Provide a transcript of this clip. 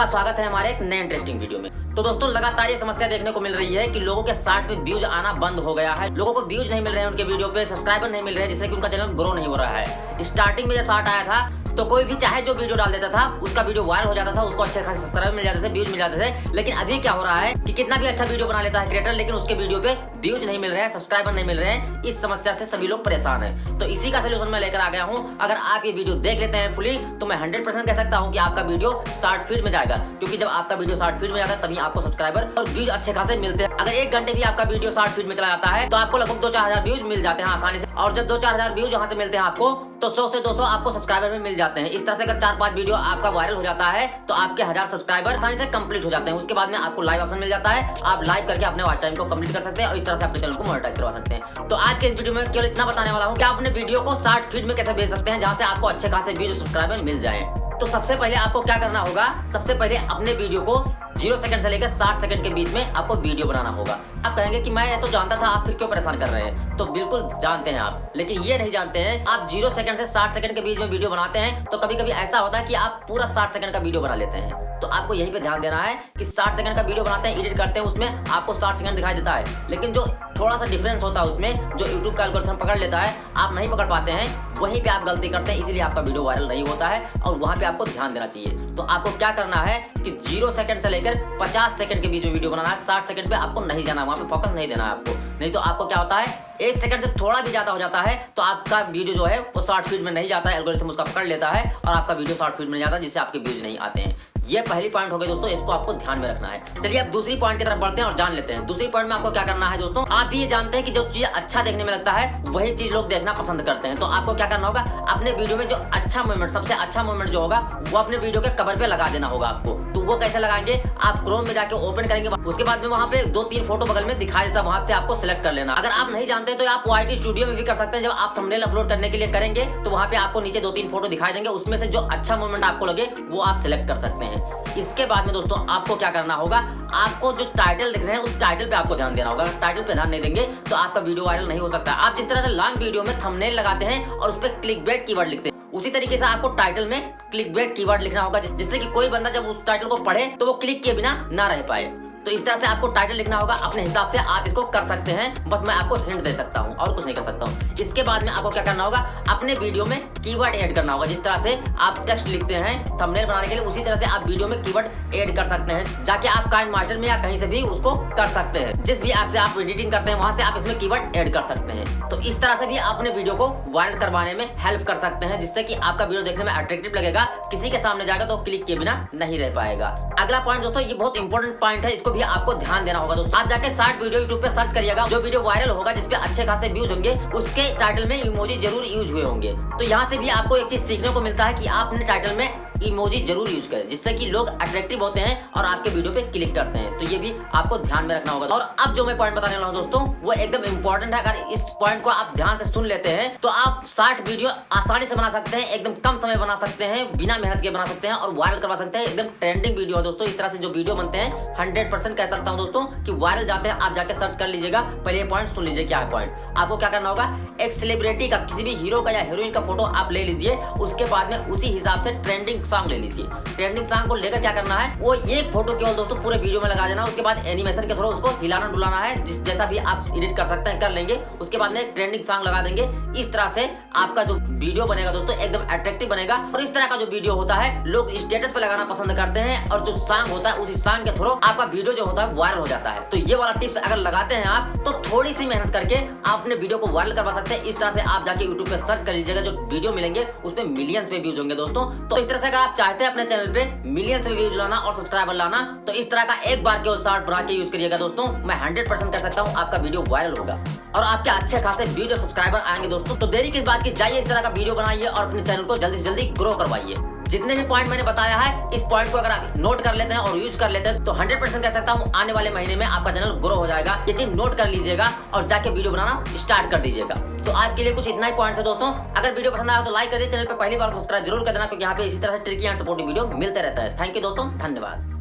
आपका स्वागत है हमारे एक नए इंटरेस्टिंग वीडियो में। तो दोस्तों लगातार ये समस्या देखने को मिल रही है कि लोगों के शॉर्ट पे व्यूज आना बंद हो गया है। लोगों को व्यूज नहीं मिल रहे हैं, उनके वीडियो पे सब्सक्राइबर नहीं मिल रहे हैं, जिससे कि उनका चैनल ग्रो नहीं हो रहा है। स्टार्टिंग में जब शॉर्ट आया था तो कोई भी चाहे जो वीडियो डाल देता था, उसका वीडियो वायरल हो जाता था, उसको अच्छे खासे सब्सक्राइबर मिल जाते थे, व्यूज मिल जाते थे। लेकिन अभी क्या हो रहा है कि कितना भी अच्छा वीडियो बना लेता है क्रिएटर, लेकिन उसके वीडियो पे व्यूज नहीं मिल रहे हैं, सब्सक्राइबर नहीं मिल रहे हैं। इस समस्या से सभी लोग परेशान हैं। तो इसी का सोल्यूशन मैं लेकर आ गया हूँ। अगर आप ये वीडियो देख लेते हैं फुली, तो मैं 100% कह सकता हूँ कि आपका वीडियो शॉर्ट फीड में जाएगा, क्योंकि जब आपका वीडियो शॉर्ट फीड में जाता है तभी आपको सब्सक्राइबर और व्यूज अच्छे खासे मिलते हैं। अगर 1 घंटे भी आपका वीडियो शॉर्ट फीड में चला जाता है तो आपको लगभग 2-4 हजार व्यूज मिल जाते हैं आसानी से। और जब 2-4 हजार व्यूज यहाँ से मिलते हैं आपको, तो 100 से 200 आपको सब्सक्राइबर में मिल जाते हैं। इस तरह से अगर 4-5 वीडियो आपका वायरल हो जाता है तो आपके 1000 सब्सक्राइबर आसानी से कंप्लीट हो जाते हैं। उसके बाद में आपको लाइव ऑप्शन मिल जाता है, आप लाइव करके अपने वॉच टाइम को कंप्लीट कर सकते हैं और इस तरह से अपने चैनल को मोनेटाइज करवा सकते हैं। तो आज के इस वीडियो में केवल इतना बताने वाला हूँ कि आप अपने वीडियो को शॉर्ट फीड में कैसे भेज सकते हैं, जहाँ से आपको अच्छे खासे व्यूज सब्सक्राइबर मिल जाए। तो सबसे पहले आपको क्या करना होगा, सबसे पहले अपने वीडियो को 0 सेकंड से लेकर 60 सेकंड के बीच में आपको वीडियो बनाना होगा। आप कहेंगे कि मैं ये तो जानता था, आप फिर क्यों परेशान कर रहे हैं? तो बिल्कुल जानते हैं आप, लेकिन ये नहीं जानते हैं आप 0 सेकंड से 60 सेकंड के बीच में वीडियो बनाते हैं तो कभी कभी ऐसा होता है कि आप पूरा 60 सेकंड का वीडियो बना लेते हैं। तो आपको यहीं पे ध्यान देना है कि 60 सेकंड का वीडियो बनाते हैं, एडिट करते हैं, उसमें आपको 60 सेकंड दिखाई देता है, लेकिन जो थोड़ा सा डिफरेंस होता है उसमें, जो यूट्यूब का एल्गोरिथम पकड़ लेता है, आप नहीं पकड़ पाते हैं, वहीं पे आप गलती करते हैं, इसीलिए आपका वीडियो वायरल नहीं होता है। और वहां पे आपको ध्यान देना चाहिए। तो आपको क्या करना है कि 0 सेकंड से लेकर 50 सेकंड के बीच में वीडियो बनाना है। 60 सेकंड पे आपको नहीं जाना, वहां पे फोकस नहीं देना है आपको। नहीं तो आपको क्या होता है, 1 सेकंड से थोड़ा भी ज्यादा हो जाता है तो आपका वीडियो जो है वो शॉर्ट फीड में नहीं जाता है, एल्गोरिथम उसका पकड़ लेता है और आपका वीडियो शॉर्ट फीड में नहीं जाता, जिससे आपके व्यूज नहीं आते हैं। ये पहली पॉइंट हो गई दोस्तों, इसको आपको ध्यान में रखना है। चलिए अब दूसरी पॉइंट की तरफ बढ़ते हैं और जान लेते हैं। दूसरी पॉइंट में आपको क्या करना है दोस्तों, आप भी ये जानते हैं कि जो चीज अच्छा देखने में लगता है वही चीज लोग देखना पसंद करते हैं। तो आपको क्या करना होगा, अपने वीडियो में जो अच्छा मोमेंट, सबसे अच्छा मोमेंट जो होगा वो अपने वीडियो के कवर पे लगा देना होगा आपको। तो वो कैसे लगाएंगे, आप क्रोम में जाके ओपन करेंगे, उसके बाद में वहां पे 2-3 फोटो बगल में दिखाई देता है, वहां से आपको सिलेक्ट कर लेना। अगर आप नहीं जानते तो आप YT स्टूडियो में भी कर सकते हैं। जब आप थंबनेल अपलोड करने के लिए करेंगे तो वहां पे आपको नीचे 2-3 फोटो दिखाई देंगे, उसमें से जो अच्छा मोमेंट आपको लगे वो आप सिलेक्ट कर सकते हैं। इसके बाद में दोस्तों आपको क्या करना होगा, आपको जो टाइटल लिख रहे हैं उस टाइटल पे आपको ध्यान देना होगा। अगर टाइटल पे ध्यान नहीं देंगे तो आपका वीडियो वायरल नहीं हो सकता। आप जिस तरह से लॉन्ग वीडियो में थंबनेल लगाते हैं और उस पर क्लिकबेट कीवर्ड लिखते हैं, उसी तरीके से आपको टाइटल में क्लिकबेट कीवर्ड लिखना होगा, जिससे कि कोई बंदा जब उस टाइटल को पढ़े तो वो क्लिक किए बिना ना रह पाए। तो इस तरह से आपको टाइटल लिखना होगा, अपने हिसाब से आप इसको कर सकते हैं। बस मैं आपको हिंट दे सकता हूं और कुछ नहीं कर सकता हूं। इसके बाद में आपको क्या करना होगा, अपने वीडियो में कीवर्ड ऐड करना होगा। जिस तरह से आप टेक्स्ट लिखते हैं थंबनेल बनाने के लिए, उसी तरह से आप वीडियो में कीवर्ड ऐड कर सकते हैं। जाके आप काइनमास्टर में या कहीं से भी उसको कर सकते हैं। जिस भी ऐप से आप एडिटिंग करते हैं वहां से आप इसमें कीवर्ड ऐड कर सकते हैं। तो इस तरह से भी अपने वीडियो को वायरल करवाने में हेल्प कर सकते हैं, जिससे कि आपका वीडियो देखने में अट्रैक्टिव लगेगा, किसी के सामने जाएगा तो क्लिक किए बिना नहीं रह पाएगा। अगला पॉइंट दोस्तों, ये बहुत इंपॉर्टेंट पॉइंट है, इसको भी आपको ध्यान देना होगा दोस्तों। आप जाके शॉर्ट वीडियो यूट्यूब पे सर्च करिएगा, जो वीडियो वायरल होगा, जिसपे अच्छे खासे व्यूज होंगे, उसके टाइटल में इमोजी जरूर यूज हुए होंगे। तो यहाँ से भी आपको एक चीज सीखने को मिलता है कि आप अपने टाइटल में इमोजी जरूर यूज करें, जिससे कि लोग अट्रैक्टिव होते हैं और आपके वीडियो पे क्लिक करते हैं। तो ये भी आपको ध्यान में रखना होगा। और अब जो मैं पॉइंट बताने वाला हूं दोस्तों, वो एकदम इंपॉर्टेंट है। अगर इस पॉइंट को आप ध्यान से सुन लेते हैं तो आप शॉर्ट वीडियो आसानी से बना सकते हैं, एकदम कम समय बना सकते हैं, बिना मेहनत के बना सकते हैं और वायरल करवा सकते हैं। एकदम ट्रेंडिंग वीडियो है दोस्तों। इस तरह से जो वीडियो बनते हैं 100% कह सकता हूं दोस्तों कि वायरल जाते हैं। आप जाके सर्च कर लीजिएगा। पहले ये पॉइंट सुन लीजिए। क्या है पॉइंट, आपको क्या करना होगा, एक सेलिब्रिटी का, किसी भी हीरो का या हीरोइन का फोटो आप ले लीजिए। उसके बाद में उसी हिसाब से ट्रेंडिंग सॉन्ग ले लीजिए। ट्रेंडिंग सॉन्ग को लेकर क्या करना है, वो एक फोटो केवल दोस्तों पूरे वीडियो में लगा देना। उसके बाद एनिमेशन के थ्रू उसको हिलाना डुलाना है, जिस जैसा भी आप एडिट कर सकते हैं कर लेंगे। उसके बाद में एक ट्रेंडिंग सॉन्ग लगा देंगे। इस तरह से आपका जो वीडियो बनेगा दोस्तों एकदम अट्रैक्टिव बनेगा। और इस तरह का जो वीडियो होता है लोग स्टेटस पे लगाना पसंद करते हैं, और जो सॉन्ग होता है उसी सॉन्ग के थ्रू आपका वीडियो जो होता है वायरल हो जाता है। तो ये वाला टिप्स अगर लगाते हैं आप, तो थोड़ी सी मेहनत करके आप अपने वीडियो को वायरल करवा सकते हैं। इस तरह से आप जाके यूट्यूब पे सर्च कर लीजिएगा, जो वीडियो मिलेंगे उसमें मिलियंस पे व्यूज होंगे दोस्तों। तो इस तरह से अगर आप चाहते हैं अपने चैनल पे मिलियंस में व्यूज लाना और सब्सक्राइबर लाना, तो इस तरह का एक बार केवल शॉर्ट बना के यूज करिएगा दोस्तों। मैं 100% कह सकता हूं आपका वीडियो वायरल होगा और आपके अच्छे खासे व्यूज और सब्सक्राइबर आएंगे दोस्तों। तो देरी किस बात की, जाइए इस तरह का वीडियो बनाइए और अपने चैनल को जल्दी से जल्दी ग्रो करवाइए। जितने भी पॉइंट मैंने बताया है, इस पॉइंट को अगर आप नोट कर लेते हैं और यूज कर लेते हैं तो 100% कह सकता हूं आने वाले महीने में आपका चैनल ग्रो हो जाएगा। ये चीज नोट कर लीजिएगा और जाके वीडियो बनाना स्टार्ट कर दीजिएगा। तो आज के लिए कुछ इतना ही पॉइंट्स है दोस्तों। अगर वीडियो पसंद आया तो लाइक कर दीजिए, चैनल पे पहली बार सब्सक्राइब जरूर कर देना, क्योंकि यहाँ पे इसी तरह से ट्रिकी एंड सपोर्टिव वीडियो मिलते रहता है। थैंक यू दोस्तों, धन्यवाद।